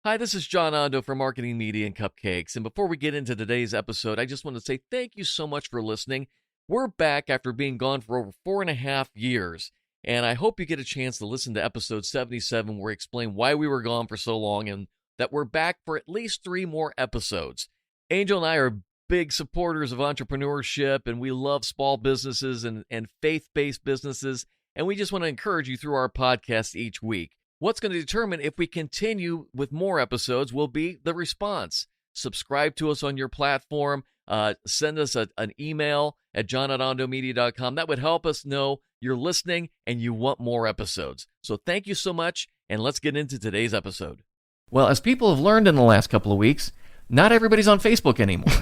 Hi, this is John Ondo from Marketing Media and Cupcakes. And before we get into today's episode, I just want to say thank you so much for listening. We're back after being gone for over 4.5 years. And I hope you get a chance to listen to episode 77, where we explain why we were gone for so long and that we're back for at least 3 more episodes. Angel and I are big supporters of entrepreneurship, and we love small businesses and faith-based businesses. And we just want to encourage you through our podcast each week. What's going to determine if we continue with more episodes will be the response. Subscribe to us on your platform. Send us an email at john@ondomedia.com. That would help us know you're listening and you want more episodes. So thank you so much, and let's get into today's episode. Well, as people have learned in the last couple of weeks, not everybody's on Facebook anymore.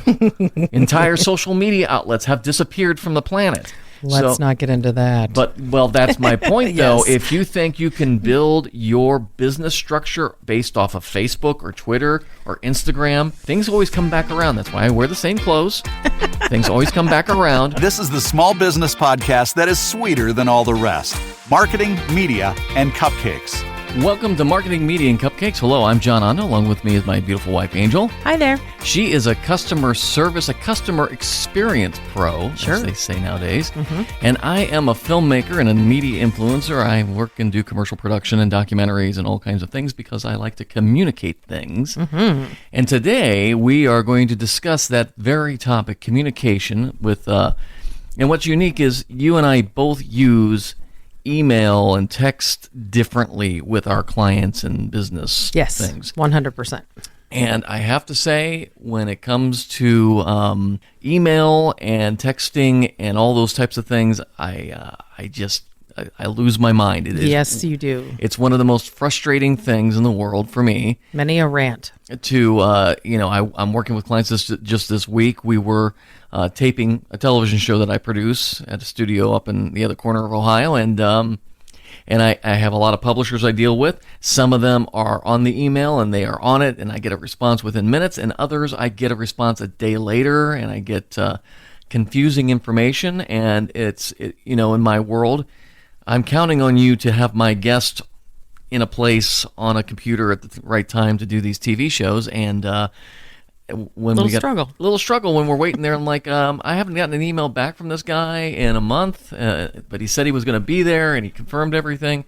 Entire social media outlets have disappeared from the planet. Let's not get into that. But, well, that's my point, though. Yes. If you think you can build your business structure based off of Facebook or Twitter or Instagram, things always come back around. That's why I wear the same clothes. Things always come back around. This is the small business podcast that is sweeter than all the rest. Marketing, media, and cupcakes. Welcome to Marketing, Media, and Cupcakes. Hello, I'm John Ondo. Along with me is my beautiful wife, Angel. Hi there. She is a customer service, a customer experience pro, Sure. as they say nowadays. Mm-hmm. And I am a filmmaker and a media influencer. I work and do commercial production and documentaries and all kinds of things because I like to communicate things. Mm-hmm. And today we are going to discuss that very topic, communication, with, and what's unique is you and I both use email and text differently with our clients and business things. 100%. And I have to say, when it comes to email and texting and all those types of things, I lose my mind. Yes, you do. It's one of the most frustrating things in the world for me. Many a rant. I'm working with clients just this week. We were taping a television show that I produce at a studio up in the other corner of Ohio, and I have a lot of publishers I deal with. Some of them are on the email and they are on it, and I get a response within minutes, and others I get a response a day later, and I get confusing information. And in my world, I'm counting on you to have my guest in a place on a computer at the right time to do these TV shows, and when we get a little struggle when we're waiting there, and like, I haven't gotten an email back from this guy in a month, but he said he was going to be there and he confirmed everything.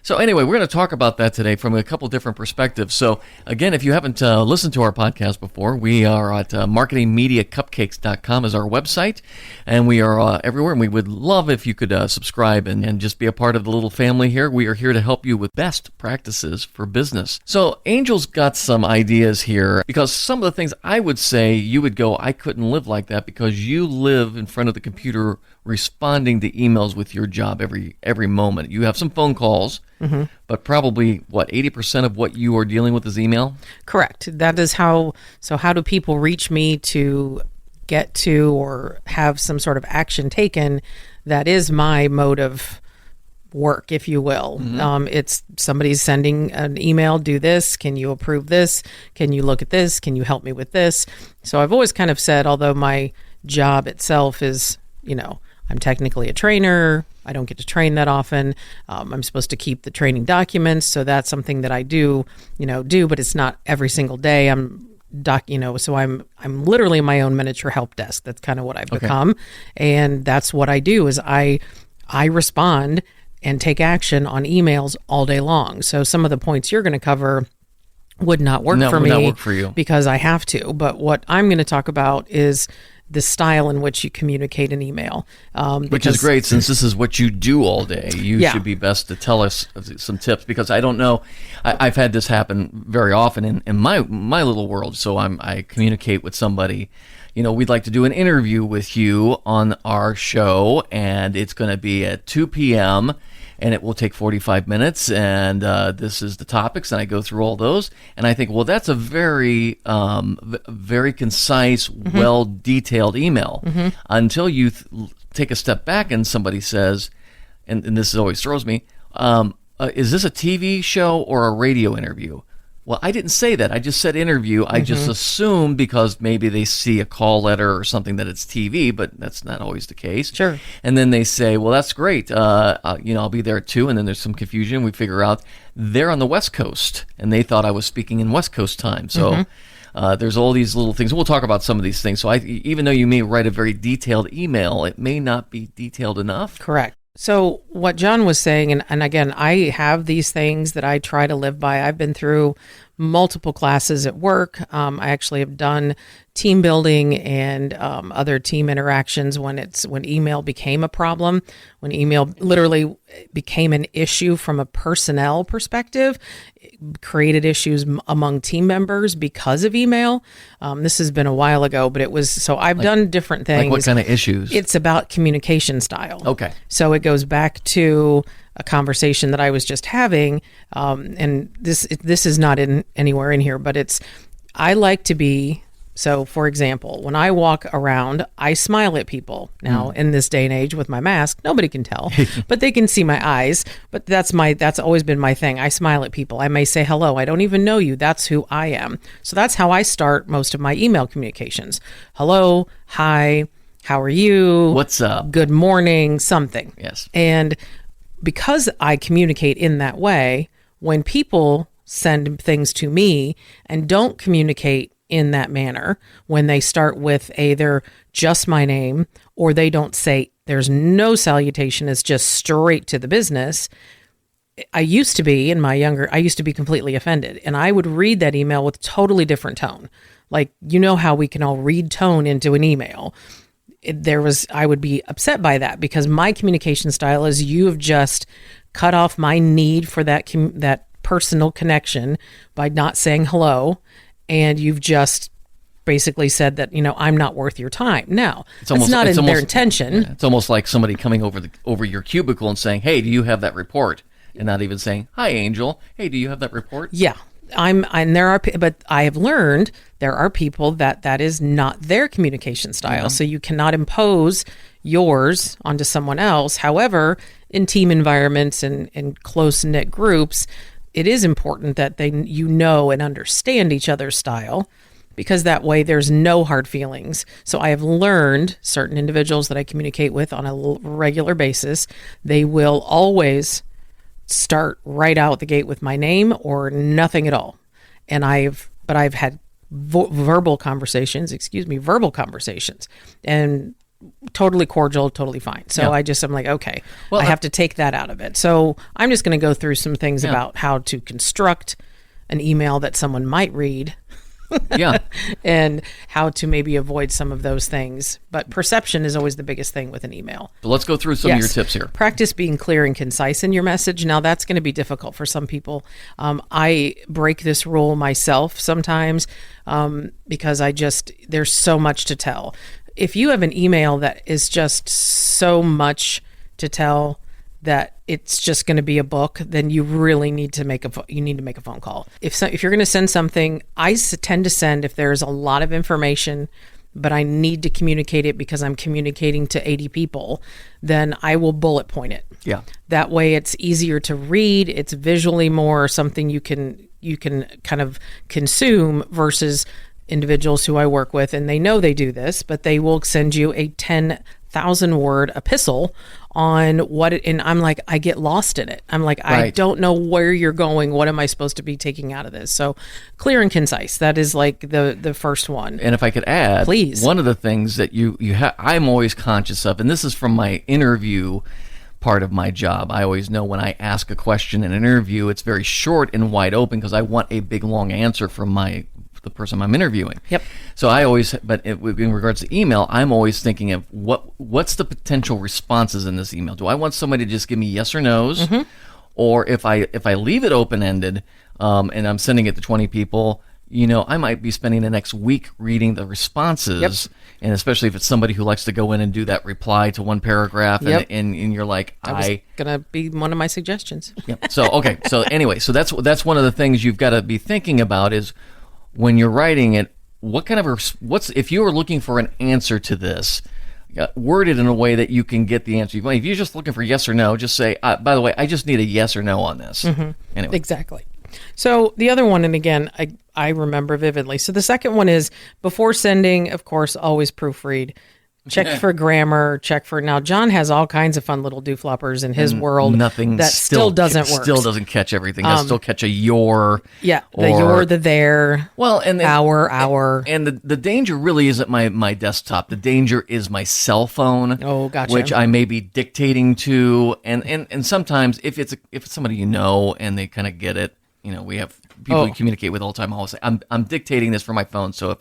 So anyway, we're going to talk about that today from a couple different perspectives. So again, if you haven't listened to our podcast before, we are at marketingmediacupcakes.com is our website, and we are everywhere, and we would love if you could subscribe and just be a part of the little family here. We are here to help you with best practices for business. So Angel's got some ideas here, because some of the things I would say you would go, I couldn't live like that, because you live in front of the computer responding to emails with your job every moment. You have some phone calls, but probably, 80% of what you are dealing with is email? Correct. That is how do people reach me to get to or have some sort of action taken? That is my mode of work, if you will. It's somebody's sending an email, do this, can you approve this? Can you look at this? Can you help me with this? So I've always kind of said, although my job itself is, I'm technically a trainer. I don't get to train that often. I'm supposed to keep the training documents, so that's something that I do, but it's not every single day. So I'm literally my own miniature help desk. That's kind of what I've become, and that's what I do. Is I respond and take action on emails all day long. So some of the points you're going to cover would not work for me, not work for you, because I have to. But what I'm going to talk about is the style in which you communicate an email. Which is great, since this is what you do all day. You should be best to tell us some tips, because I don't know. I've had this happen very often in my little world. So I communicate with somebody. We'd like to do an interview with you on our show, and it's going to be at 2 p.m., and it will take 45 minutes, and this is the topics, and I go through all those, and I think, well, that's a very, very concise, well-detailed email, until you take a step back and somebody says, and this always throws me, is this a TV show or a radio interview? Well, I didn't say that. I just said interview. I just assumed because maybe they see a call letter or something that it's TV, but that's not always the case. Sure. And then they say, well, that's great. I'll be there at 2. And then there's some confusion. We figure out they're on the West Coast, and they thought I was speaking in West Coast time. So there's all these little things. We'll talk about some of these things. So even though you may write a very detailed email, it may not be detailed enough. Correct. So what John was saying, and again, I have these things that I try to live by. I've been through multiple classes at work. I actually have done team building and other team interactions when email became a problem, when email literally became an issue from a personnel perspective. Created issues among team members because of email. This has been a while ago, but it was, so I've done different things. Like what kind of issues? It's about communication style. Okay. So it goes back to a conversation that I was just having, and this is not anywhere in here, but I like to be. So, for example, when I walk around, I smile at people. Now, in this day and age with my mask, nobody can tell, but they can see my eyes. But that's always been my thing. I smile at people. I may say hello. I don't even know you. That's who I am. So that's how I start most of my email communications. Hello, hi, how are you? What's up? Good morning, something. Yes. And because I communicate in that way, when people send things to me and don't communicate in that manner, when they start with either just my name or they don't say, there's no salutation, it's just straight to the business. I used to be completely offended, and I would read that email with totally different tone. Like, how we can all read tone into an email. I would be upset by that because my communication style is you have just cut off my need for that personal connection by not saying hello. And you've just basically said that, I'm not worth your time. Now, it's not their intention. Yeah, it's almost like somebody coming over your cubicle and saying, hey, do you have that report? And not even saying, hi, Angel. Hey, do you have that report? Yeah. But I have learned there are people that is not their communication style. Yeah. So you cannot impose yours onto someone else. However, in team environments and close-knit groups, it is important that and understand each other's style, because that way there's no hard feelings. So I have learned certain individuals that I communicate with on a regular basis, they will always start right out the gate with my name or nothing at all. And I've had verbal conversations, and totally cordial, totally fine. So yeah. I'm like, okay, well, I have to take that out of it. So I'm just going to go through some things about how to construct an email that someone might read. Yeah. And how to maybe avoid some of those things. But perception is always the biggest thing with an email. So let's go through some of your tips here. Practice being clear and concise in your message. Now, that's going to be difficult for some people. I break this rule myself sometimes because there's so much to tell. If you have an email that is just so much to tell that it's just going to be a book, then you really need to make a phone call. If you're going to send something, I tend to send if there's a lot of information, but I need to communicate it because I'm communicating to 80 people, then I will bullet point it. Yeah. That way it's easier to read. It's visually more something you can kind of consume versus individuals who I work with, and they know they do this, but they will send you a 10,000 word epistle on and I'm like, I get lost in it. I'm like, right. I don't know where you're going. What am I supposed to be taking out of this? So clear and concise. That is like the first one. And if I could add, please. One of the things that I'm always conscious of, and this is from my interview part of my job. I always know when I ask a question in an interview, it's very short and wide open because I want a big long answer from the person I'm interviewing. Yep. So but in regards to email, I'm always thinking of what's the potential responses in this email. Do I want somebody to just give me yes or no's, or if I leave it open ended and I'm sending it to 20 people, I might be spending the next week reading the responses. Yep. And especially if it's somebody who likes to go in and do that reply to one paragraph, and you're like, that was gonna be one of my suggestions. Yeah. So okay. So anyway, so that's one of the things you've got to be thinking about is, when you're writing it, if you are looking for an answer to this, word it in a way that you can get the answer. If you're just looking for yes or no, just say, by the way, I just need a yes or no on this. Mm-hmm. Anyway. Exactly. So the other one, and again, I remember vividly. So the second one is before sending, of course, always proofread. Check for grammar, now John has all kinds of fun little doofloppers in his world. Nothing that still doesn't work. Still doesn't catch everything. I still catch a your. Yeah, the your, the there. Well, and our. And the danger really isn't my desktop. The danger is my cell phone. Oh, gotcha. Which I may be dictating to, and sometimes if it's somebody you know and they kind of get it, we have people we communicate with all the time. I'll say, I'm dictating this from my phone. So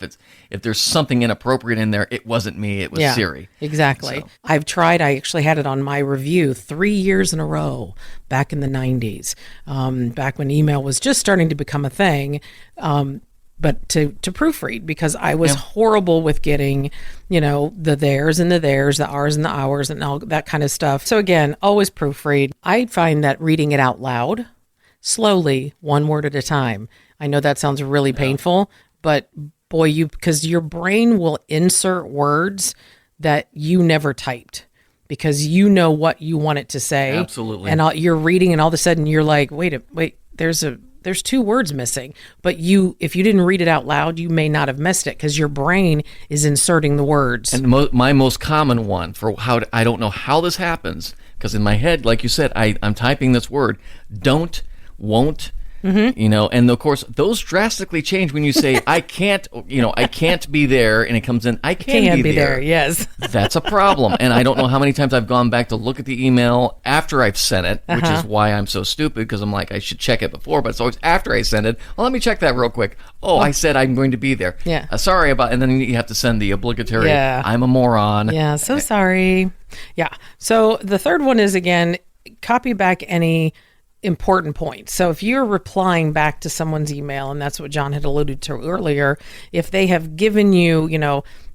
if there's something inappropriate in there, it wasn't me. It was Siri. Exactly. So. I actually had it on my review 3 years in a row back in the 90s, back when email was just starting to become a thing. But to proofread, because I was horrible with getting, the theirs and the theirs, the ours and the ours, and all that kind of stuff. So again, always proofread. I find that reading it out loud, slowly, one word at a time. I know that sounds really painful, but boy, because your brain will insert words that you never typed because you know what you want it to say. Absolutely. And you're reading and all of a sudden you're like, wait, there's 2 words missing. But if you didn't read it out loud, you may not have missed it because your brain is inserting the words. And my most common one for I don't know how this happens, because in my head, like you said, I'm typing this word, don't, won't, and of course those drastically change when you say I can't be there, and it comes in I can be there. Yes. That's a problem. And I don't know how many times I've gone back to look at the email after I've sent it, which is why I'm so stupid, because I'm like, I should check it before, but it's always after I send it. Well, let me check that real quick. I said I'm going to be there. Yeah. Sorry about, and then you have to send the obligatory I'm a moron. Yeah, so sorry. Yeah. So the third one is, again, copy back any important points. So if you're replying back to someone's email, and that's what John had alluded to earlier, if they have given you,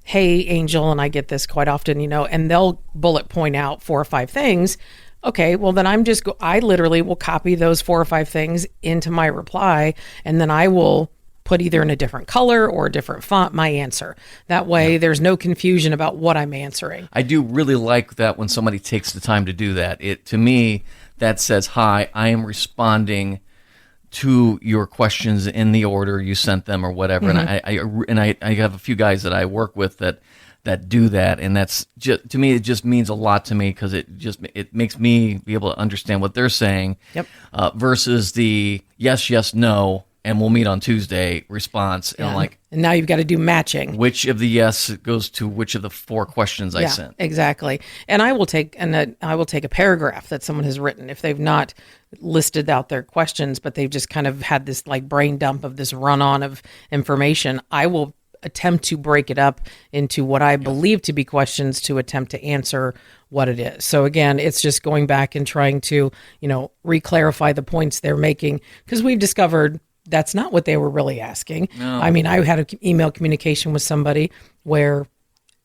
hey, Angel, and I get this quite often, and they'll bullet point out 4 or 5 things. Okay, well then I literally will copy those 4 or 5 things into my reply, and then I will put either in a different color or a different font my answer. That way there's no confusion about what I'm answering. I do really like that when somebody takes the time to do that. To me, that says, hi, I am responding to your questions in the order you sent them or whatever. And I have a few guys that I work with that do that, and that's just, to me, it just means a lot to me, because it makes me be able to understand what they're saying. Yep. Versus the yes, no, and we'll meet on Tuesday response. And I'm like, and now you've got to do matching. Which of the yes goes to which of the 4 questions I sent? Exactly. And I will take a paragraph that someone has written if they've not listed out their questions, but they've just kind of had this like brain dump of this run on of information. I will attempt to break it up into what I believe to be questions to attempt to answer what it is. So again, it's just going back and trying to, re-clarify the points they're making, because we've discovered that's not what they were really asking. No. I mean, I had an email communication with somebody where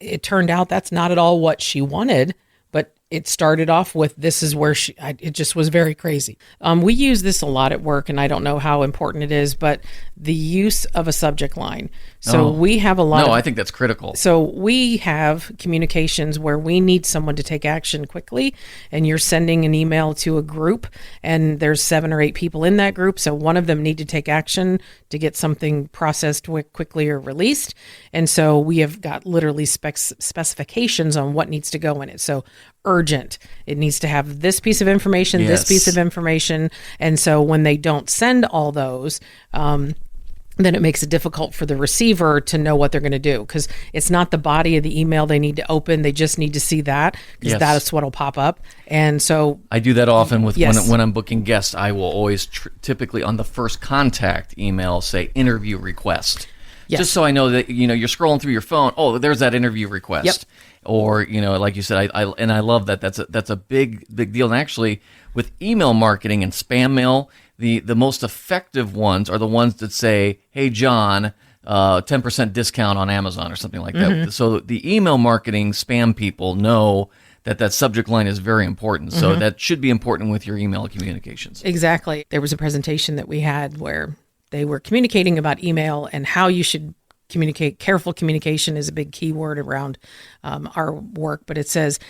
it turned out that's not at all what she wanted, but it started off with, this is where it just was very crazy. We use this a lot at work, and I don't know how important it is, but the use of a subject line. So we have a lot I think that's critical. So we have communications where we need someone to take action quickly, and you're sending an email to a group, and there's 7 or 8 people in that group, so one of them need to take action to get something processed quickly or released. And so we have got literally specifications on what needs to go in it. So urgent, it needs to have this piece of information, this piece of information. And so when they don't send all those, then it makes it difficult for the receiver to know what they're going to do, because it's not the body of the email they need to open. They just need to see that, because that's what will pop up. And so I do that often with when I'm booking guests. I will always typically on the first contact email say interview request. Yes. Just so I know that you're scrolling through your phone. Oh, there's that interview request. Yep. Or like you said, I love that. That's a big deal. And actually, with email marketing and spam mail, the most effective ones are the ones that say, "Hey John, 10% discount on Amazon" or something like that. So the email marketing spam people know that subject line is very important. So that should be important with your email communications. Exactly. There was a presentation that we had where they were communicating about email and how you should communicate. Careful communication is a big key word around our work, but it says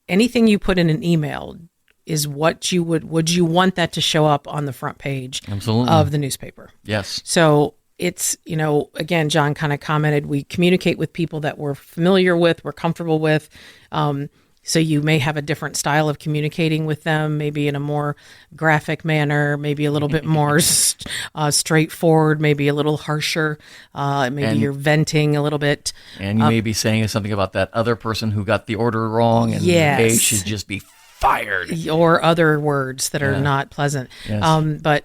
anything you put in an email, is what you would you want that to show up on the front page Absolutely. of the newspaper? Yes. So it's, again, John kind of commented, we communicate with people that we're familiar with, we're comfortable with. So you may have a different style of communicating with them, maybe in a more graphic manner, maybe a little bit more straightforward, maybe a little harsher. Maybe you're venting a little bit. And you may be saying something about that other person who got the order wrong, and they should just be fired. Or other words that are not pleasant. Yes.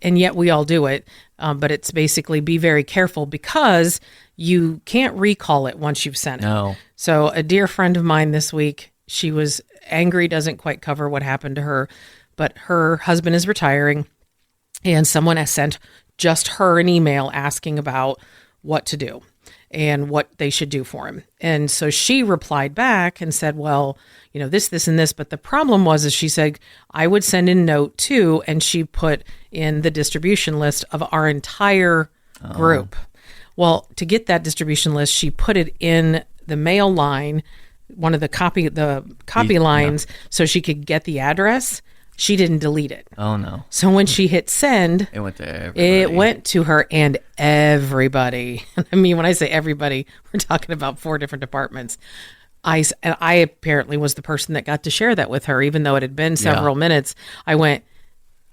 And yet we all do it. But it's basically be very careful because you can't recall it once you've sent it. No. So a dear friend of mine this week, she was angry, doesn't quite cover what happened to her, but her husband is retiring and someone has sent just her an email asking about what to do and what they should do for him. And so she replied back and said, well, this, and this. But the problem is she said, I would send in note 2, and she put in the distribution list of our entire group. Well, to get that distribution list, she put it in the mail line, one of the copy lines, so she could get the address. She didn't delete it. Oh, no. So when she hit send, it went to everybody. It went to her and everybody. I mean, when I say everybody, we're talking about 4 different departments. I apparently was the person that got to share that with her, even though it had been several minutes. I went,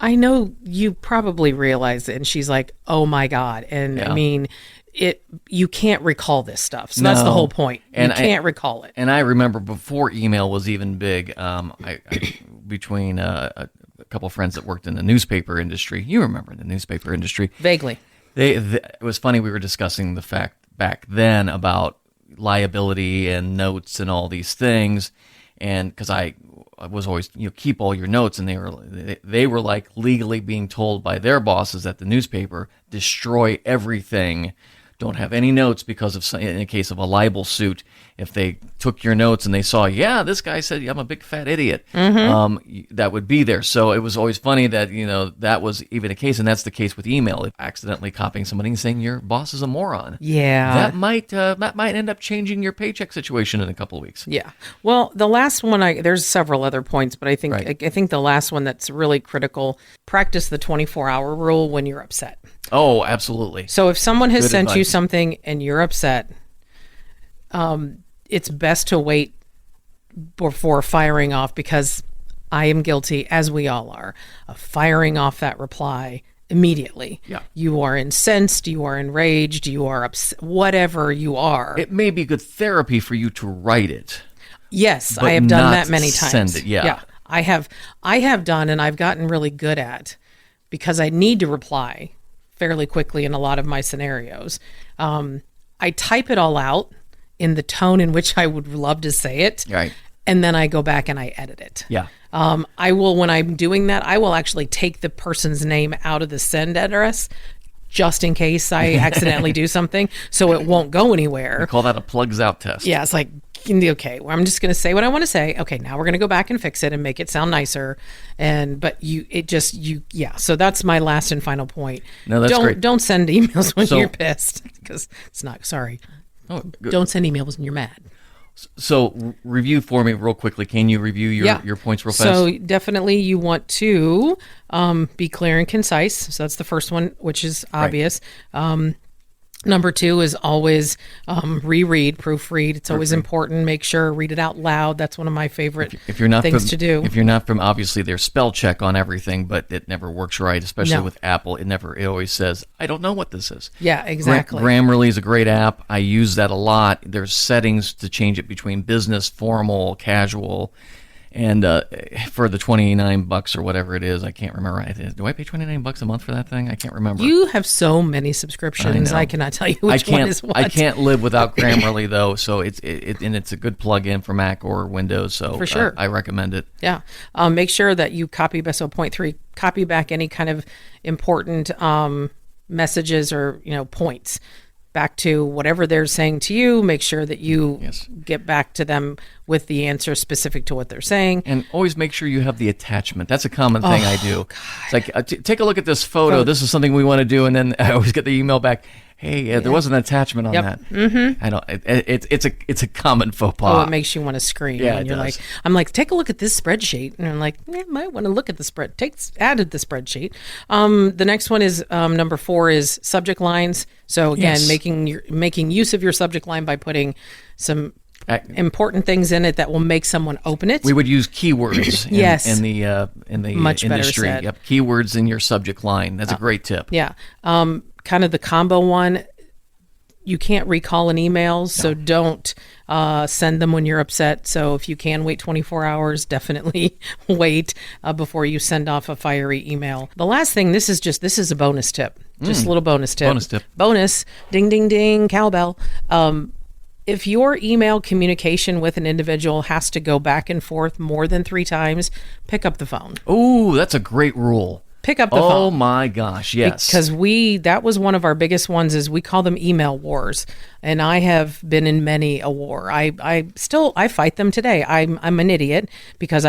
I know you probably realize it. And she's like, oh my God. And I mean, you can't recall this stuff. So that's the whole point. And you can't recall it. And I remember before email was even big, between a couple of friends that worked in the newspaper industry. You remember the newspaper industry. Vaguely. It was funny, we were discussing the fact back then about liability and notes and all these things. And because I was always, keep all your notes, and they were like legally being told by their bosses at the newspaper, destroy everything. Don't have any notes because of, in a case of a libel suit, if they took your notes and they saw, this guy said I'm a big fat idiot, that would be there. So it was always funny that, that was even a case, and that's the case with email. If accidentally copying somebody and saying your boss is a moron. Yeah. That might end up changing your paycheck situation in a couple of weeks. Yeah. Well, the last one, there's several other points, but I think I think the last one that's really critical, practice the 24-hour rule when you're upset. Oh, absolutely. So if someone has Good sent you advice. something and you're upset, it's best to wait before firing off, because I am guilty, as we all are, of firing off that reply immediately. Yeah. You are incensed, you are enraged, you are upset, whatever you are. It may be good therapy for you to write it. Yes, but I have done not that many times. send it, yeah. I have done, and I've gotten really good at, because I need to reply fairly quickly in a lot of my scenarios. I type it all out in the tone in which I would love to say it. Right. And then I go back and I edit it. Yeah. I will, when I'm doing that, I will actually take the person's name out of the send address just in case I accidentally do something, so it won't go anywhere. We call that a plugs out test. Yeah, it's like, okay, well, I'm just going to say what I want to say. Okay, now we're going to go back and fix it and make it sound nicer. So that's my last and final point. No, that's great. Don't send emails when you're pissed, because it's not, sorry. Oh, good. Don't send emails when you're mad. So review for me real quickly. Can you review your points real fast? So definitely you want to be clear and concise. So that's the first one, which is obvious. Right. Number 2 is always reread, proofread. It's always important. Make sure, read it out loud. That's one of my favorite things to do. If you're not from, obviously there's spell check on everything, but it never works right, especially with Apple. It always says, I don't know what this is. Yeah, exactly. Grammarly is a great app. I use that a lot. There's settings to change it between business, formal, casual. And for the $29 or whatever it is, I can't remember. Do I pay $29 a month for that thing? I can't remember. You have so many subscriptions. I cannot tell you which one is what. I can't live without Grammarly though. So it's a good plug-in for Mac or Windows. So for sure, I recommend it. Yeah. Make sure that you copy. So point 3, copy back any kind of important messages or points back to whatever they're saying to you. Make sure that you get back to them with the answer specific to what they're saying. And always make sure you have the attachment. That's a common thing I do. God. It's like, take a look at this photo. This is something we want to do. And then I always get the email back. hey, there was an attachment on that. Mm-hmm. I know it's a common faux pas. Oh, it makes you want to scream. Yeah, and it you're does. like, I'm like, take a look at this spreadsheet, and I'm like, might want to look at the added the spreadsheet. The next one is number 4 is subject lines. So again, Yes. making use of your subject line by putting some important things in it that will make someone open it. We would use keywords Yes. in the Much better industry. said. Yep, keywords in your subject line. That's a great tip. Yeah. Kind of the combo one. You can't recall an email, so don't send them when you're upset. So if you can wait 24 hours, definitely wait before you send off a fiery email. The last thing, this is a bonus tip. Just a little bonus tip. Bonus tip. Bonus. Ding, ding, ding, cowbell. If your email communication with an individual has to go back and forth more than 3 times, pick up the phone. Ooh, that's a great rule. Pick up the phone. Oh my gosh, yes. Because that was one of our biggest ones, is we call them email wars. And I have been in many a war. I fight them today. I'm an idiot because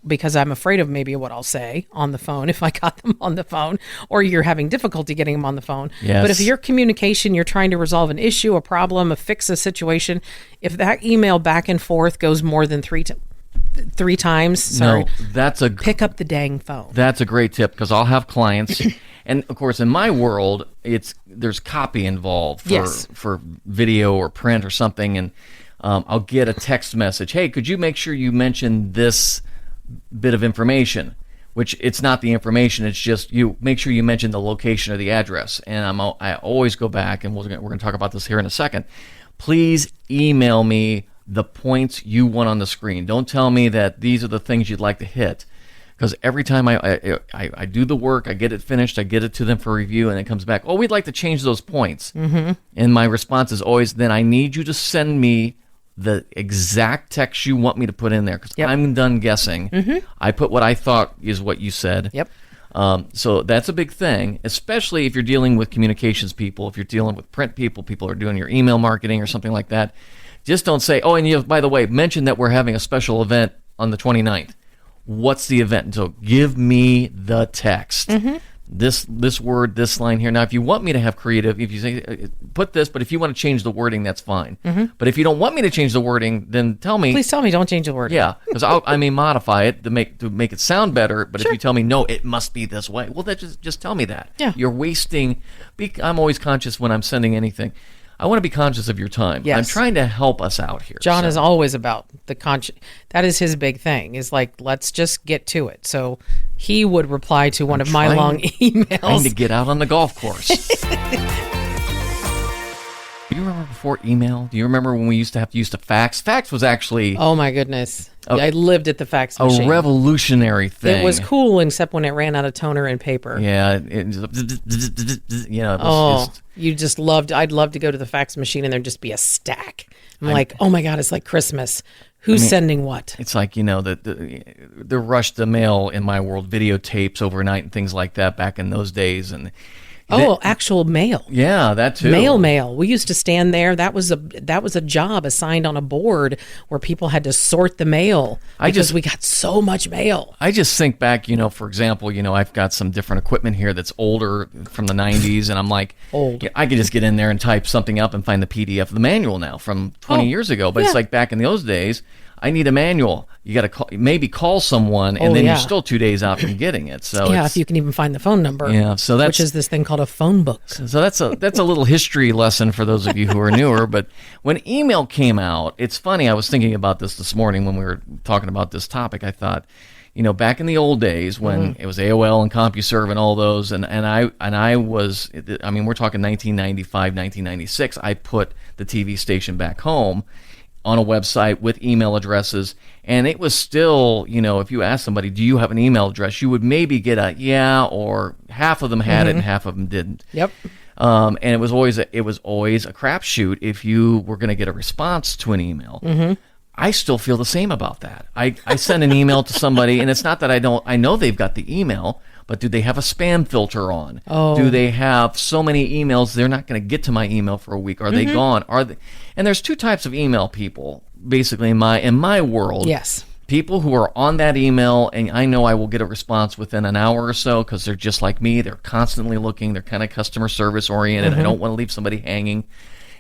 because I'm afraid of maybe what I'll say on the phone if I got them on the phone, or you're having difficulty getting them on the phone. Yes. But if your communication, you're trying to resolve an issue, a problem, fix a situation, if that email back and forth goes more than 3 times, No, that's pick up the dang phone. That's a great tip, because I'll have clients, and of course in my world there's copy involved for video or print or something, and I'll get a text message. Hey, could you make sure you mention this bit of information? Which it's not the information; it's just you make sure you mention the location or the address. And I always go back, and we're going to talk about this here in a second. Please email me the points you want on the screen. Don't tell me that these are the things you'd like to hit, because every time I do the work, I get it finished, I get it to them for review, and it comes back, oh, we'd like to change those points. Mm-hmm. And my response is always, then I need you to send me the exact text you want me to put in there, because I'm done guessing. Mm-hmm. I put what I thought is what you said. Yep. So that's a big thing, especially if you're dealing with communications people, if you're dealing with print people who are doing your email marketing or something like that. Just don't say, oh, and by the way, mention that we're having a special event on the 29th. What's the event? So give me the text. Mm-hmm. This word, this line here. Now, if you want me to have creative, if you say, put this, but if you want to change the wording, that's fine. Mm-hmm. But if you don't want me to change the wording, then tell me. Please tell me, don't change the wording. Yeah, because I may modify it to make it sound better, but if you tell me, no, it must be this way, well, just tell me that. Yeah. You're wasting. I'm always conscious when I'm sending anything. I want to be conscious of your time. Yes. I'm trying to help us out here. John is always about the that is his big thing, is like, let's just get to it. So he would reply to one of my long emails. Trying to get out on the golf course. Do you remember before email? Do you remember when we used to have to use the fax? Fax was actually... Oh, my goodness. I lived at the fax machine. A revolutionary thing. It was cool, except when it ran out of toner and paper. Yeah. You just loved... I'd love to go to the fax machine and there'd just be a stack. I'm like, oh, my God, it's like Christmas. Who's sending what? It's like, the rush to mail in my world, videotapes overnight and things like that back in those days. And actual mail. Yeah, that too. Mail. We used to stand there. That was a job assigned on a board where people had to sort the mail because we got so much mail. I just think back, for example, I've got some different equipment here that's older from the 90s, and I'm like, I could just get in there and type something up and find the PDF of the manual now from 20 years ago. But it's like back in those days, I need a manual. You got to call someone, and then you're still 2 days out from getting it. So if you can even find the phone number. Yeah, so which is this thing called a phone book. So that's a little history lesson for those of you who are newer. But when email came out, it's funny. I was thinking about this morning when we were talking about this topic. I thought, back in the old days when it was AOL and CompuServe and all those, and I was, we're talking 1995, 1996. I put the TV station back home on a website with email addresses, and it was still, if you asked somebody, do you have an email address, you would maybe get a yeah, or half of them had it and half of them didn't. Yep. And it was always a crapshoot if you were going to get a response to an email. Mm-hmm. I still feel the same about that. I send an email to somebody, and it's not that I know they've got the email, but do they have a spam filter on? Oh. Do they have so many emails they're not going to get to my email for a week? Are they gone? And there's two types of email people, basically in my world. Yes. people who are on that email, and I know I will get a response within an hour or so because they're just like me. They're constantly looking. They're kind of customer service oriented. I don't want to leave somebody hanging.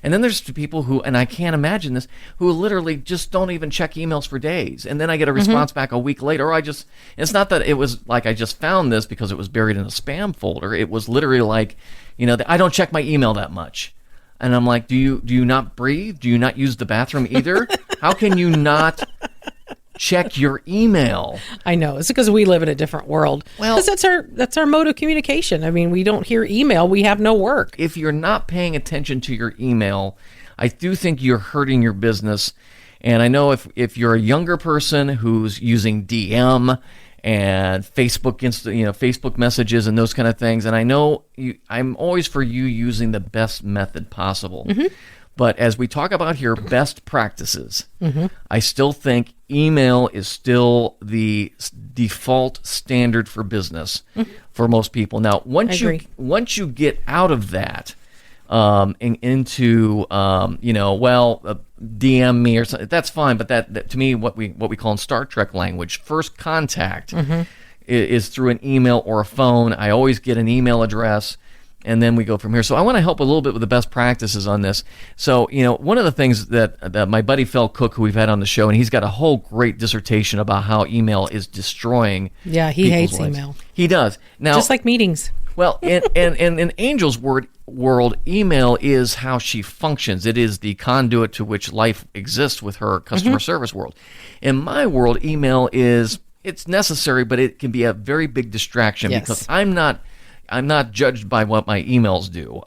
And then there's people who, and I can't imagine this, who literally just don't even check emails for days. And then I get a response back a week later. Or it's not that it was like I just found this because it was buried in a spam folder. It was literally like, I don't check my email that much. And I'm like, do you not breathe? Do you not use the bathroom either? How can you not check your email? I know. It's because we live in a different world. Well, because that's our mode of communication. I mean, we don't hear email. We have no work. If you're not paying attention to your email, I do think you're hurting your business. And I know if you're a younger person who's using DM and Facebook, Facebook messages and those kind of things, and I know I'm always for you using the best method possible. But as we talk about here, best practices, I still think email is still the default standard for business for most people. Now, once you get out of that and into DM me or something, that's fine. But that to me, what we call in Star Trek language, first contact is through an email or a phone. I always get an email address. And then we go from here. So I want to help a little bit with the best practices on this. So, one of the things that my buddy Phil Cook, who we've had on the show, and he's got a whole great dissertation about how email is destroying. Yeah, he hates lives. Email. He does. Now, just like meetings. Well, in Angel's world, email is how she functions. It is the conduit to which life exists with her customer service world. In my world, email it's necessary, but it can be a very big distraction because I'm not judged by what my emails do.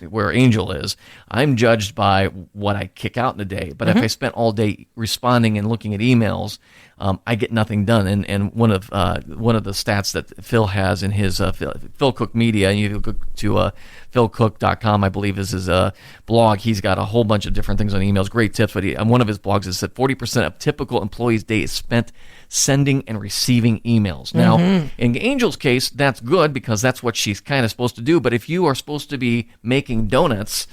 Where Angel is, I'm judged by what I kick out in a day. But if I spent all day responding and looking at emails, I get nothing done. And one of the stats that Phil has in his Phil Cook Media, and you go to philcook.com, I believe is his blog. He's got a whole bunch of different things on emails, great tips. But on one of his blogs, it said 40% of typical employees' day is spent sending and receiving emails. Now, in Angel's case, that's good because that's what she's kind of supposed to do. But if you are supposed to be making donuts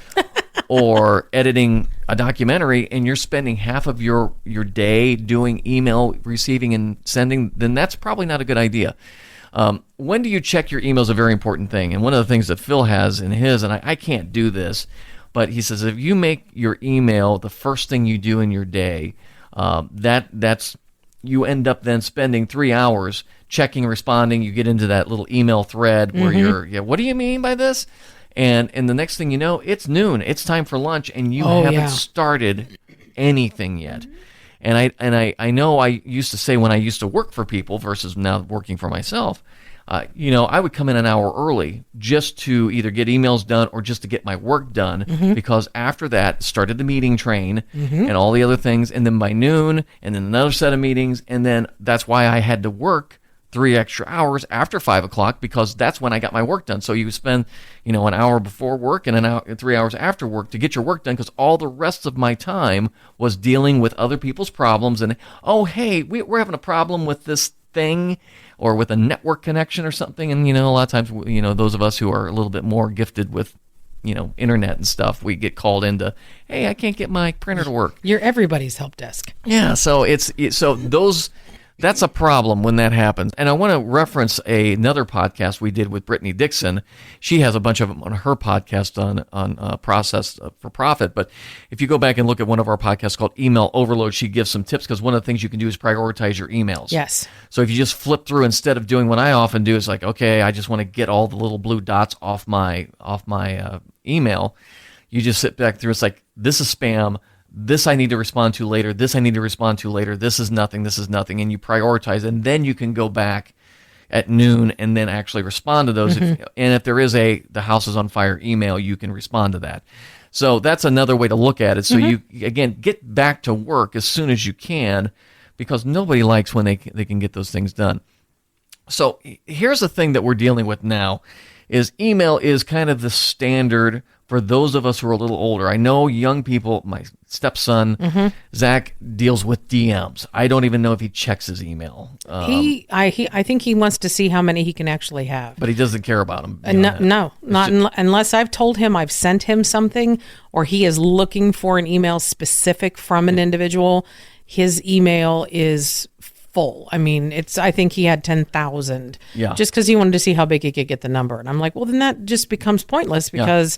or editing a documentary and you're spending half of your day doing email receiving and sending, then that's probably not a good idea. When do you check your email is a very important thing. And one of the things that Phil has in his, and I can't do this, but he says if you make your email the first thing you do in your day, that's you end up then spending 3 hours checking, responding. You get into that little email thread where what do you mean by this? And the next thing you know, it's noon. It's time for lunch, and you haven't started anything yet. And I know I used to say when I used to work for people versus now working for myself, I would come in an hour early just to either get emails done or just to get my work done because after that started the meeting train and all the other things, and then by noon and then another set of meetings, and then that's why I had to work 3 extra hours after 5 o'clock because that's when I got my work done. So you spend, an hour before work and an hour, 3 hours after work to get your work done because all the rest of my time was dealing with other people's problems and, oh, hey, we're having a problem with this thing or with a network connection or something. And, a lot of times, those of us who are a little bit more gifted with, internet and stuff, we get called into, hey, I can't get my printer to work. You're everybody's help desk. Yeah. So that's a problem when that happens. And I want to reference another podcast we did with Brittany Dixon. She has a bunch of them on her podcast on Process for Profit. But if you go back and look at one of our podcasts called Email Overload, she gives some tips because one of the things you can do is prioritize your emails. Yes. So if you just flip through instead of doing what I often do, is like, okay, I just want to get all the little blue dots off my email. You just sit back through. It's like, this is spam. This I need to respond to later. This I need to respond to later. This is nothing. This is nothing. And you prioritize. And then you can go back at noon and then actually respond to those. And if there is the house is on fire email, you can respond to that. So that's another way to look at it. So you, again, get back to work as soon as you can because nobody likes when they can get those things done. So here's the thing that we're dealing with now is email is kind of the standard for those of us who are a little older. I know young people, my stepson, Zach, deals with DMs. I don't even know if he checks his email. I think he wants to see how many he can actually have. But he doesn't care about them. Unless I've told him I've sent him something or he is looking for an email specific from an individual. His email is full. I mean, I think he had 10,000. Yeah. Just because he wanted to see how big he could get the number. And I'm like, well, then that just becomes pointless because,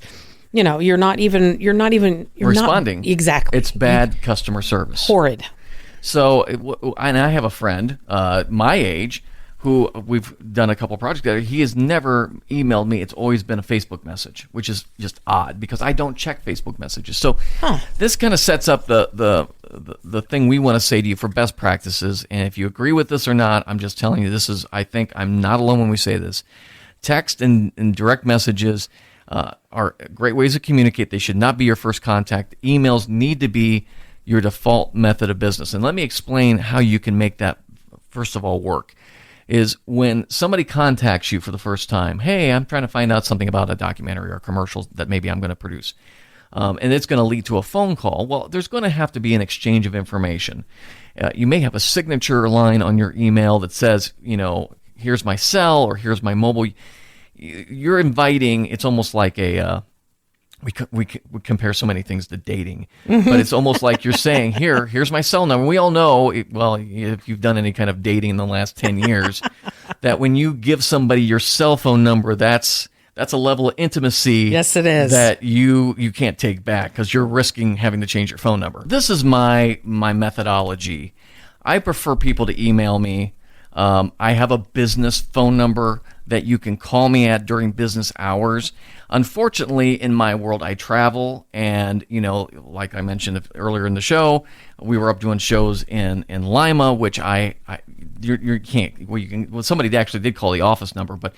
you're not even responding. Exactly. It's bad customer service. Horrid. So, and I have a friend, my age, who we've done a couple projects together. He has never emailed me. It's always been a Facebook message, which is just odd because I don't check Facebook messages. So this kind of sets up the thing we want to say to you for best practices. And if you agree with this or not, I'm just telling you I think I'm not alone when we say this. Text and direct messages are great ways to communicate. They should not be your first contact. Emails need to be your default method of business. And let me explain how you can make that, first of all, work. Is when somebody contacts you for the first time, hey, I'm trying to find out something about a documentary or commercials that maybe I'm going to produce, and it's going to lead to a phone call. Well, there's going to have to be an exchange of information. You may have a signature line on your email that says, here's my cell or here's my mobile. You're inviting, it's almost like we compare so many things to dating, but it's almost like you're saying, here's my cell number. We all know, if you've done any kind of dating in the last 10 years, that when you give somebody your cell phone number, that's a level of intimacy. Yes, it is. That you can't take back because you're risking having to change your phone number. This is my methodology. I prefer people to email me. I have a business phone number that you can call me at during business hours. Unfortunately, in my world, I travel, and like I mentioned earlier in the show, we were up doing shows in Lima, which you can't. Well, somebody actually did call the office number, but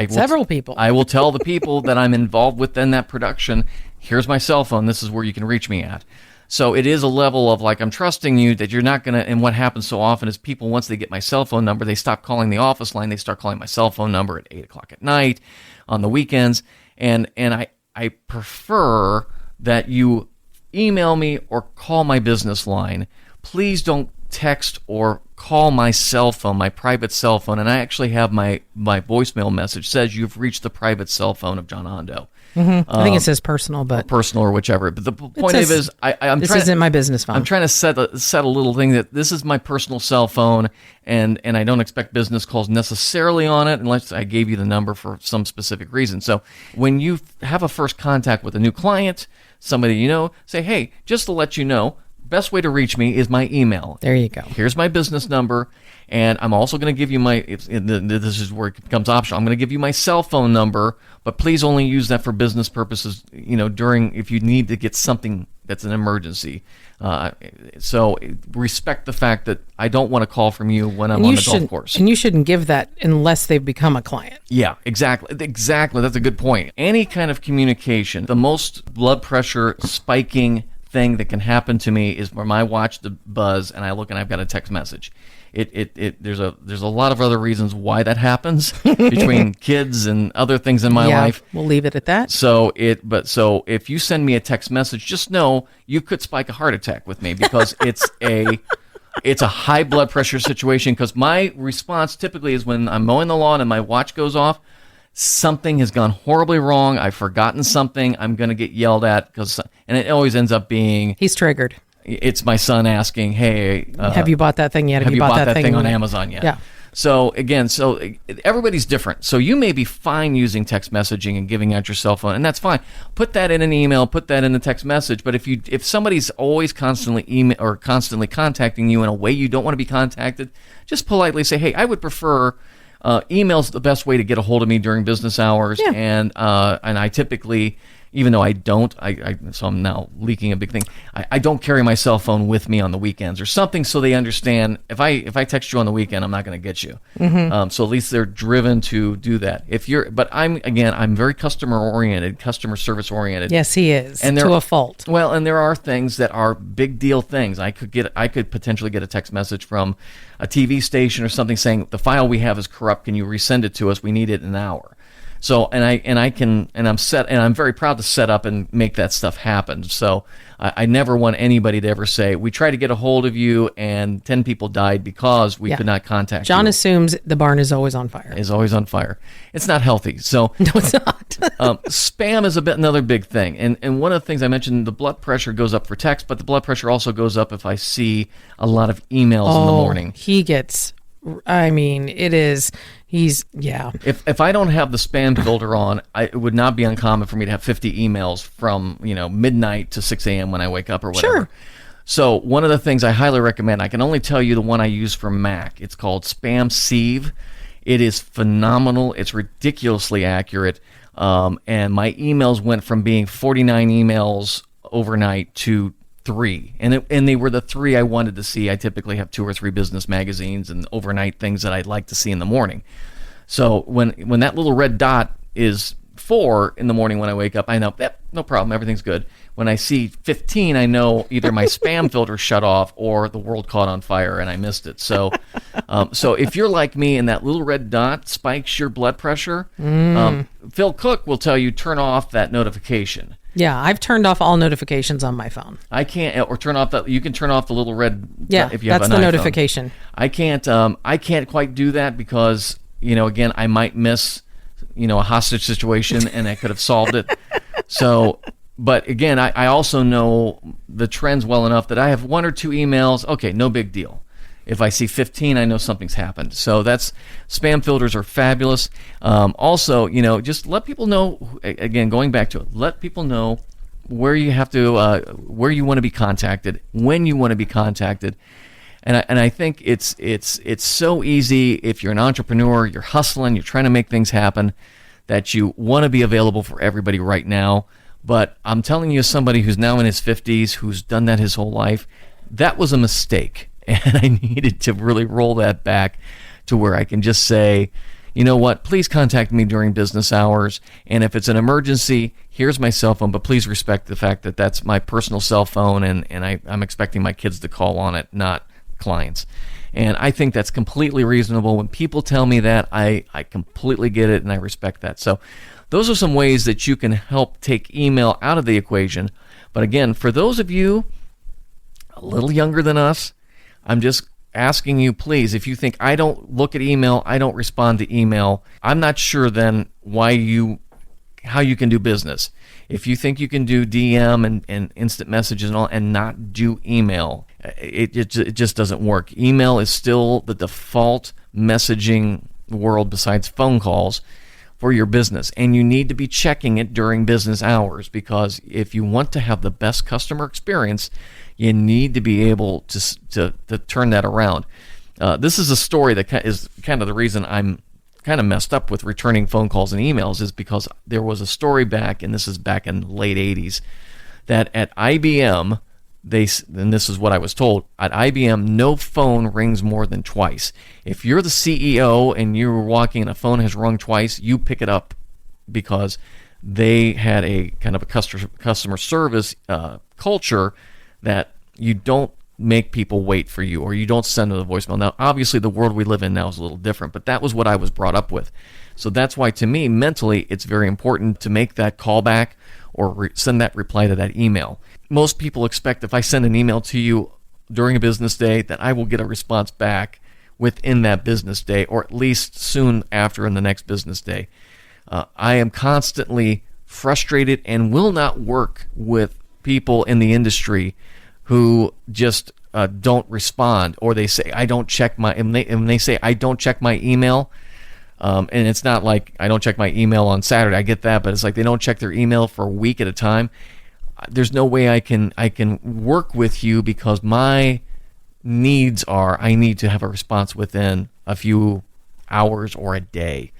Several people. I will tell the people that I'm involved with in that production. Here's my cell phone. This is where you can reach me at. So it is a level of I'm trusting you that you're not going to, and what happens so often is people, once they get my cell phone number, they stop calling the office line, they start calling my cell phone number at 8 o'clock at night, on the weekends, and I prefer that you email me or call my business line. Please don't text or call my cell phone, my private cell phone, and I actually have my voicemail message says you've reached the private cell phone of John Hondo. I think it says personal, but personal or whichever. But the point of it is, this isn't my business phone. I'm trying to set a little thing that this is my personal cell phone, and I don't expect business calls necessarily on it unless I gave you the number for some specific reason. So when you have a first contact with a new client, somebody say, hey, just to let you know, best way to reach me is my email. There you go. Here's my business number, and I'm also going to give you this is where it becomes optional. I'm going to give you my cell phone number, but please only use that for business purposes, if you need to get something that's an emergency. So respect the fact that I don't want to call from you when I'm on the golf course. And you shouldn't give that unless they've become a client. Yeah, exactly. That's a good point. Any kind of communication, the most blood pressure spiking thing that can happen to me is where my watch the buzz and I look and I've got a text message. There's a lot of other reasons why that happens between kids and other things in my life. We'll leave it at that. So if you send me a text message, just know you could spike a heart attack with me because it's a high blood pressure situation. Because my response typically is when I'm mowing the lawn and my watch goes off, something has gone horribly wrong. I've forgotten something. I'm going to get yelled at and it always ends up being he's triggered. It's my son asking, "Hey, have you bought that thing yet? Have you bought that thing on Amazon yet?" Yeah. So again, everybody's different. So you may be fine using text messaging and giving out your cell phone, and that's fine. Put that in an email, put that in a text message. But if somebody's always constantly constantly contacting you in a way you don't want to be contacted, just politely say, "Hey, I would prefer." Email's the best way to get a hold of me during business hours, and I typically, even though I don't, so I'm now leaking a big thing. I don't carry my cell phone with me on the weekends or something, so they understand if I text you on the weekend, I'm not going to get you. So at least they're driven to do that. But I'm very customer oriented, customer service oriented. Yes, he is, and to a fault. Well, and there are things that are big deal things. I could potentially get a text message from a TV station or something saying the file we have is corrupt. Can you resend it to us? We need it in an hour. So I'm very proud to set up and make that stuff happen. So I never want anybody to ever say, we tried to get a hold of you and 10 people died because we could not contact John you. assumes the barn is always on fire. Is always on fire. It's not healthy. So No, it's not. spam is another big thing. And one of the things I mentioned, the blood pressure goes up for text, but the blood pressure also goes up if I see a lot of emails in the morning. He gets, If I don't have the spam filter on, it would not be uncommon for me to have 50 emails from midnight to 6 a.m. when I wake up or whatever. Sure. So one of the things I highly recommend, I can only tell you the one I use for Mac. It's called Spam Sieve. It is phenomenal. It's ridiculously accurate. And my emails went from being 49 emails overnight to 3, and they were the 3 I wanted to see. I typically have 2 or 3 business magazines and overnight things that I'd like to see in the morning. So when that little red dot is 4 in the morning when I wake up, I know, no problem, everything's good. When I see 15, I know either my spam filter shut off or the world caught on fire and I missed it. So so if you're like me and that little red dot spikes your blood pressure, Phil Cook will tell you turn off that notification. Yeah, I've turned off all notifications on my phone. I can't, or turn off you can turn off the little red. Yeah, if you have that's an the iPhone. notification. I can't quite do that because again I might miss a hostage situation and I could have solved it. So, but again I also know the trends well enough that I have 1 or 2 emails. Okay, no big deal. If I see 15, I know something's happened. So spam filters are fabulous. Also, just let people know, again, going back to it, let people know where you have to, where you want to be contacted, when you want to be contacted. And I think it's so easy if you're an entrepreneur, you're hustling, you're trying to make things happen, that you want to be available for everybody right now. But I'm telling you, as somebody who's now in his 50s, who's done that his whole life, that was a mistake. And I needed to really roll that back to where I can just say, you know what, please contact me during business hours. And if it's an emergency, here's my cell phone, but please respect the fact that that's my personal cell phone and I'm expecting my kids to call on it, not clients. And I think that's completely reasonable. When people tell me that, I completely get it and I respect that. So those are some ways that you can help take email out of the equation. But again, for those of you a little younger than us, I'm just asking you, please, if you think I don't look at email, I don't respond to email, I'm not sure then how you can do business. If you think you can do DM and instant messages and all and not do email, it just doesn't work. Email is still the default messaging world besides phone calls for your business, and you need to be checking it during business hours, because if you want to have the best customer experience, you need to be able to turn that around. This is a story that is kind of the reason I'm kind of messed up with returning phone calls and emails, is because there was a story back, and this is back in the late 80s, that at IBM, and this is what I was told, at IBM, no phone rings more than twice. If you're the CEO and you're walking and a phone has rung twice, you pick it up, because they had a kind of a customer service culture that you don't make people wait for you, or you don't send them a voicemail. Now, obviously, the world we live in now is a little different, but that was what I was brought up with. So that's why, to me, mentally, it's very important to make that callback or send that reply to that email. Most people expect if I send an email to you during a business day that I will get a response back within that business day, or at least soon after in the next business day. I am constantly frustrated and will not work with people in the industry who just don't respond, or they say I don't check my, and they say I don't check my email, and it's not like I don't check my email on Saturday. I get that, but it's like they don't check their email for a week at a time. There's no way I can work with you, because my needs are I need to have a response within a few hours or a day.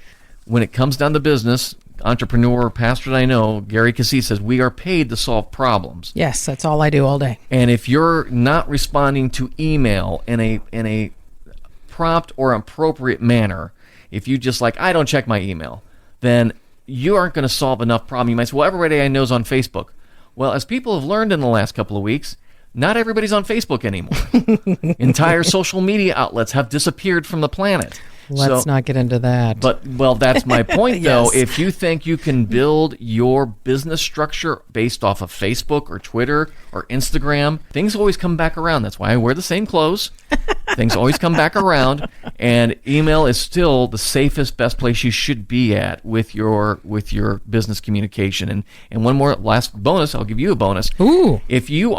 When it comes down to business, entrepreneur, pastor that I know, Gary Cassis, says we are paid to solve problems. Yes, that's all I do all day. And if you're not responding to email in a prompt or appropriate manner, if you just like, I don't check my email, then you aren't going to solve enough problem. You might say, well, everybody I know is on Facebook. Well, as people have learned in the last couple of weeks, not everybody's on Facebook anymore. Entire social media outlets have disappeared from the planet. Let's not get into that. But, well, that's my point, though. Yes. If you think you can build your business structure based off of Facebook or Twitter or Instagram, things always come back around. That's why I wear the same clothes. Things always come back around. And email is still the safest, best place you should be at with your business communication. And one more last bonus, I'll give you a bonus. Ooh. If you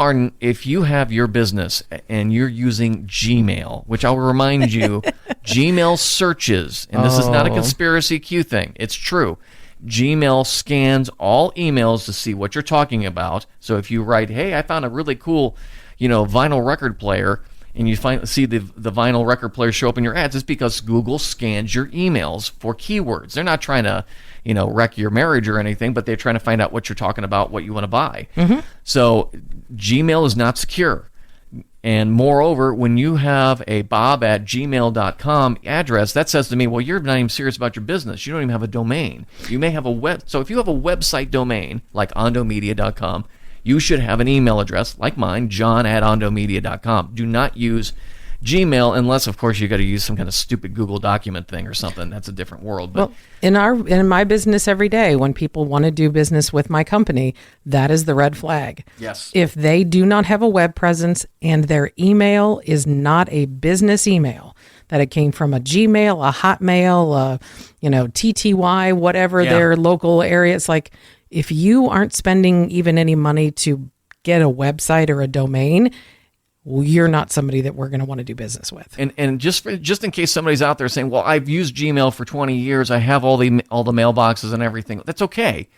have your business and you're using Gmail, which I'll remind you, Gmail searches, and this is not a conspiracy Q thing, it's true. Gmail scans all emails to see what you're talking about. So if you write, hey, I found a really cool, vinyl record player, and you see the vinyl record player show up in your ads, it's because Google scans your emails for keywords. They're not trying to, wreck your marriage or anything, but they're trying to find out what you're talking about, what you want to buy. Mm-hmm. So Gmail is not secure. And moreover, when you have a bob@gmail.com address, that says to me, well, you're not even serious about your business. You don't even have a domain. You may have so if you have a website domain, like ondomedia.com, you should have an email address, like mine, john@ondomedia.com. Do not use Gmail unless, of course, you got to use some kind of stupid Google document thing or something. That's a different world. But well, in my business every day, when people want to do business with my company, that is the red flag. Yes. If they do not have a web presence and their email is not a business email, that it came from a Gmail, a Hotmail, TTY, whatever their local area, it's like, if you aren't spending even any money to get a website or a domain, you're not somebody that we're going to want to do business with. And just in case somebody's out there saying, well, I've used Gmail for 20 years, I have all the mailboxes and everything, that's okay.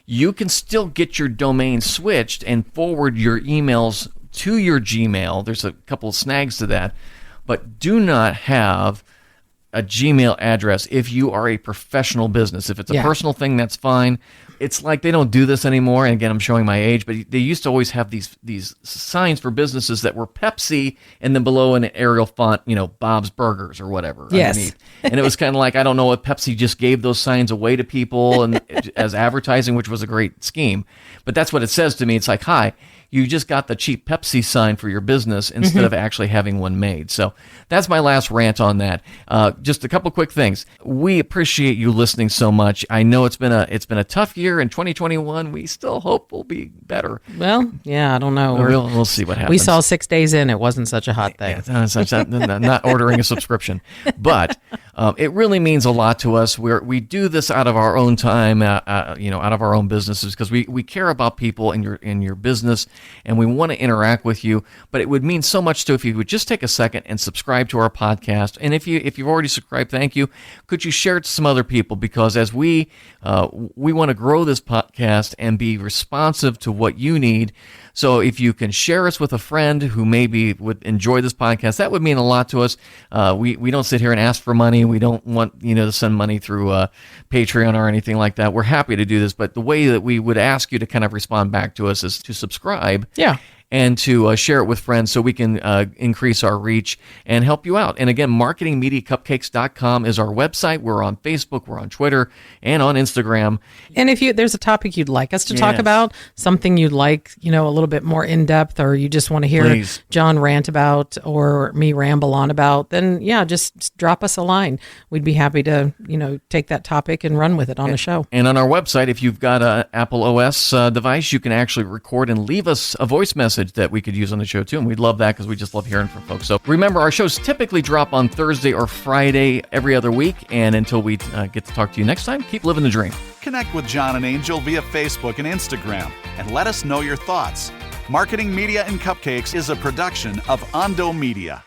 You can still get your domain switched and forward your emails to your Gmail. There's a couple of snags to that, but do not have a Gmail address if you are a professional business. If it's a personal thing, that's fine. It's like they don't do this anymore. And again, I'm showing my age, but they used to always have these signs for businesses that were Pepsi and then below an Arial font, Bob's Burgers or whatever. Yes. Underneath. And it was kind of like, I don't know if Pepsi just gave those signs away to people and as advertising, which was a great scheme. But that's what it says to me. It's like, hi, you just got the cheap Pepsi sign for your business instead of actually having one made. So that's my last rant on that. Just a couple quick things. We appreciate you listening so much. I know it's been a tough year in 2021. We still hope we'll be better. Well, yeah, I don't know. We'll see what happens. We saw 6 days in. It wasn't such a hot thing. Yeah, not ordering a subscription. But it really means a lot to us. We do this out of our own time, out of our own businesses, because we care about people in your business, and we want to interact with you. But it would mean so much if you would just take a second and subscribe to our podcast. And if you've already subscribed, thank you. Could you share it to some other people? Because as we want to grow this podcast and be responsive to what you need. So if you can share us with a friend who maybe would enjoy this podcast, that would mean a lot to us. We don't sit here and ask for money. We don't want to send money through Patreon or anything like that. We're happy to do this, but the way that we would ask you to kind of respond back to us is to subscribe. Yeah. And to share it with friends so we can increase our reach and help you out. And again, marketingmediacupcakes.com is our website. We're on Facebook, we're on Twitter, and on Instagram. And if there's a topic you'd like us to talk about, something you'd like, a little bit more in depth, or you just want to hear John rant about or me ramble on about, then just drop us a line. We'd be happy to, take that topic and run with it on the show. And on our website, if you've got an Apple OS device, you can actually record and leave us a voice message that we could use on the show too, and we'd love that because we just love hearing from folks. So remember, our shows typically drop on Thursday or Friday every other week, and until we get to talk to you next time, keep living the dream. Connect with John and Angel via Facebook and Instagram and let us know your thoughts. Marketing Media and Cupcakes is a production of Ondo Media.